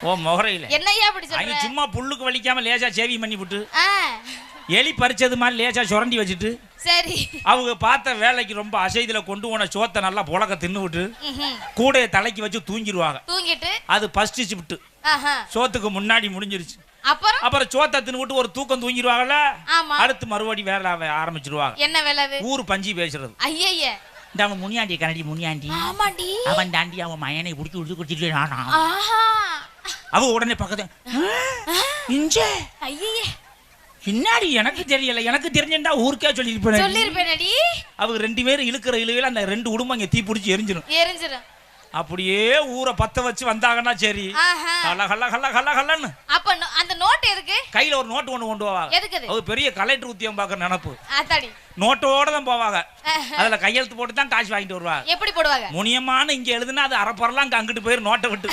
ஓ முகரையில என்னையா அப்படி சொல்ற? அங்க சும்மா புல்லுக்கு வலிக்காம லேசா சேவி பண்ணி விட்டு எலி பறிச்சது மாதிரி லேசா சுரண்டி வச்சுட்டு சரி அவங்க பார்த்த வேலைக்கு ரொம்ப அசைதுல கொண்டு போன சோத்தை நல்லா புழக்க தின்னு விட்டு கூடைய தலைக்கு வச்சு தூங்கிடுவாங்க. தூங்கிட்டு அது ஃபர்ஸ்ட் ஷிஃப்ட் சோத்துக்கு முன்னாடி முடிஞ்சிருச்சு. அப்புறம் சோத்தை தின்னு விட்டு ஒரு தூக்கம் தூங்கிடுவாங்கல்ல. அடுத்து மறுபடி வேலை ஆரம்பிச்சிருவாங்க. என்ன வேலை? ஊர் பஞ்சி பேசுறது. ஐயய்ய இந்த அவன் முனியாண்டி கனடி முனியாண்டி அவன் தாண்டி அவன் மயனை பிடிச்சி உடுத்து குடிச்சிட்டு அவ உடனே பக்கத்து பின்னாடி எனக்கு தெரியல, எனக்கு தெரிஞ்சிருந்தா ஊருக்கே சொல்லிருப்பேன். அவங்க 2 பேரும் இழுக்கிற இழுவையில அந்த 2 குடும்பம் இங்க தீ பிடிச்சி எரிஞ்சிடும். அப்படியே ஊரை பத்த வச்சு வந்தாங்கன்னா சரி கல்ல கல்ல கல்ல கல்ல கல்லன்னு. அப்ப அந்த நோட் எதுக்கு? கையில ஒரு நோட் ஒண்ணு கொண்டு போவாங்க. அது பெரிய கலெக்டர் உத்தியம் பாக்குற நினைப்பு. நோட்டோட தான் போவாங்க. அதுல கையெழுத்து போட்டு தான் காசு வாங்கிட்டு வருவாங்க. எப்படி போடுவாங்க? முனியமான இங்க எழுதுனா அது அரைப்பறலாம் அங்கிட்டு போயிரு நோட்டை விட்டு.